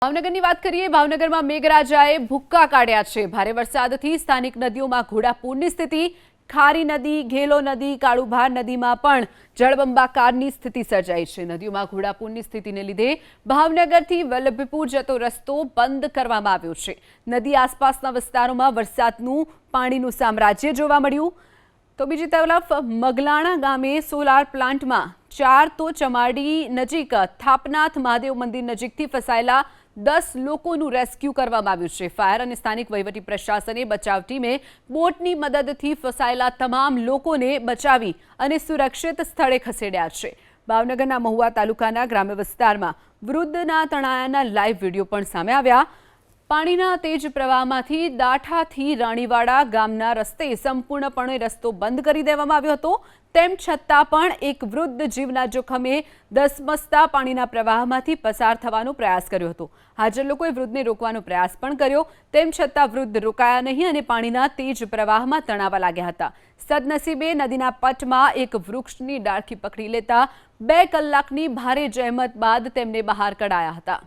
ભાવનગરની વાત કરીએ. ભાવનગરમાં મેઘરાજાએ ભૂક્કા કાઢ્યા છે. ભારે વરસાદથી સ્થાનિક નદીઓમાં ઘોડાપૂરની સ્થિતિ. ખારી નદી, ઘેલો નદી, કાળુભાર નદીમાં પણ જળબંબાકારની સ્થિતિ સર્જાઈ છે. નદીઓમાં ઘોડાપૂરની સ્થિતિને લીધે ભાવનગરથી વલ્લભીપુર જતો રસ્તો બંધ કરવામાં આવ્યો છે. નદી આસપાસના વિસ્તારોમાં વરસાદનું પાણીનું સામ્રાજ્ય જોવા મળ્યું. તો બીજી તરફ મગલાણા ગામે સોલાર પ્લાન્ટમાં 4 તો ચમાડી નજીક થાપનાથ મહાદેવ મંદિર નજીકથી ફસાયેલા 10 લોકોનું રેસ્ક્યુ કરવામાં આવ્યું છે. ફાયર અને સ્થાનિક વહીવટી પ્રશાસને બચાવ ટીમે બોટની મદદથી ફસાયેલા તમામ લોકોને બચાવી અને સુરક્ષિત સ્થળે ખસેડ્યા છે. ભાવનગરના મહુવા તાલુકાના ગ્રામ્ય વિસ્તારમાં વૃદ્ધના તણાયાના લાઈવ વિડીયો પણ સામે આવ્યા. પાણીના તેજ પ્રવાહમાંથી દાઠાથી રાણીવાડા ગામના રસ્તે સંપૂર્ણપણે રસ્તો બંધ કરી દેવામાં આવ્યો હતો. તેમ છતાં પણ એક વૃદ્ધ જીવના જોખમે ધસમસતા પાણીના પ્રવાહમાંથી પસાર થવાનો પ્રયાસ કર્યો હતો. હાજર લોકોએ વૃદ્ધને રોકવાનો પ્રયાસ પણ કર્યો. તેમ છતાં વૃદ્ધ રોકાયા નહીં અને પાણીના તેજ પ્રવાહમાં તણાવા લાગ્યા હતા. સદનસીબે નદીના પટમાં એક વૃક્ષની ડાળખી પકડી લેતા 2 કલાકની ભારે જહેમત બાદ તેમને બહાર કઢાયા હતા.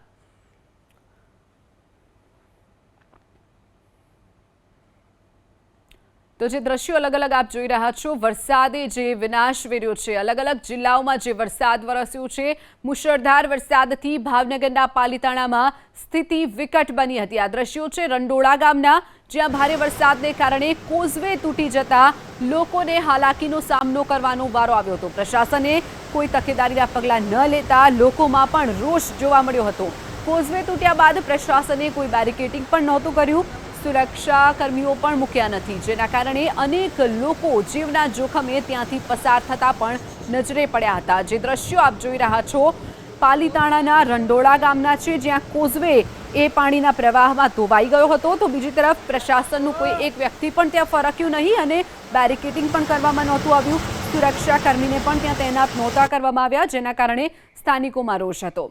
તો જે દ્રશ્યો અલગ અલગ આપ જોઈ રહ્યા છો, વરસાદે જે વિનાશ વેર્યો છે. અલગ અલગ જિલ્લાઓમાં જે વરસાદ વરસ્યો છે, મુશળધાર વરસાદથી ભાવનગરના પાલીતાણામાં સ્થિતિ વિકટ બની હતી. આ દ્રશ્યો છે રંડોળા ગામના, જ્યાં ભારે વરસાદને કારણે કોઝવે તૂટી જતા લોકોને હાલાકીનો સામનો કરવાનો વારો આવ્યો હતો. પ્રશાસને કોઈ તકેદારીના પગલાં ન લેતા લોકોમાં પણ રોષ જોવા મળ્યો હતો. કોઝવે તૂટ્યા બાદ પ્રશાસને કોઈ બેરિકેડિંગ પણ નહોતું કર્યું. સુરક્ષા કર્મીઓ પણ મૂક્યા નથી, જેના કારણે અનેક લોકો જીવના જોખમે ત્યાંથી પસાર થતા પણ નજરે પડ્યા હતા. જે દ્રશ્યો આપ જોઈ રહ્યા છો પાલીતાણાના રંડોળા ગામના છે, જ્યાં કોઝવે એ પાણીના પ્રવાહમાં ધોવાઈ ગયો હતો. તો બીજી તરફ પ્રશાસનનું કોઈ એક વ્યક્તિ પણ ત્યાં ફરક્યું નહીં અને બેરિકેડિંગ પણ કરવામાં નહોતું આવ્યું. સુરક્ષા કર્મીને પણ ત્યાં તૈનાત નહોતા કરવામાં આવ્યા, જેના કારણે સ્થાનિકોમાં રોષ હતો.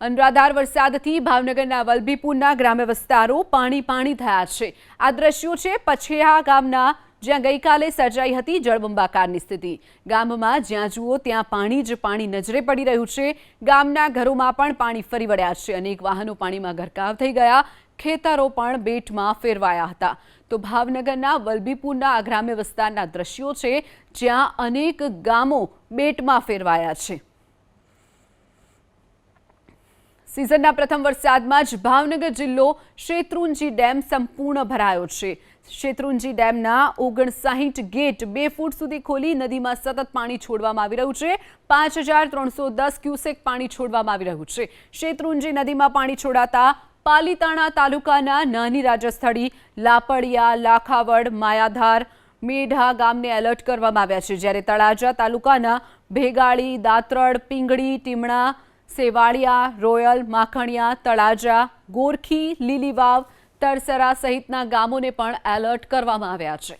અનરાધાર વરસાદથી ભાવનગરના વલ્લભીપુરના ગ્રામ્ય વિસ્તારો પાણી થયા છે. આ દ્રશ્યો છે પછેયા ગામના, જ્યાં ગઈકાલે સર્જાઈ હતી જળબંબાકારની સ્થિતિ. ગામમાં જ્યાં જુઓ ત્યાં પાણી જ પાણી નજરે પડી રહ્યું છે. ગામના ઘરોમાં પણ પાણી ફરી વળ્યા છે. અનેક વાહનો પાણીમાં ગરકાવ થઈ ગયા. ખેતરો પણ બેટમાં ફેરવાયા હતા. તો ભાવનગરના વલ્લભીપુરના આ ગ્રામ્ય વિસ્તારના દ્રશ્યો છે, જ્યાં અનેક ગામો બેટમાં ફેરવાયા છે. સિઝનના પ્રથમ વરસાદમાં જ ભાવનગર જિલ્લો શેત્રુંજી ડેમ સંપૂર્ણ ભરાયો છે. શેત્રુંજી ડેમના 59 ગેટ 2 ફૂટ સુધી ખોલી નદીમાં સતત પાણી છોડવામાં આવી રહ્યું છે. 5310 ક્યુસેક પાણી છોડવામાં આવી રહ્યું છે. શેત્રુંજી નદીમાં પાણી છોડાતા પાલીતાણા તાલુકાના નાની રાજસ્થળી, લાપડિયા, લાખાવડ, માયાધાર, મેઢા ગામને એલર્ટ કરવામાં આવ્યા છે. જ્યારે તળાજા તાલુકાના ભેગાળી, દાત્રડ, પિંગળી, ટીમણા, સેવાળિયા, રોયલ, માખણિયા, તળાજા, ગોરખી, લીલીવાવ, તરસરા સહિતના ગામોને પણ એલર્ટ કરવામાં આવ્યા છે.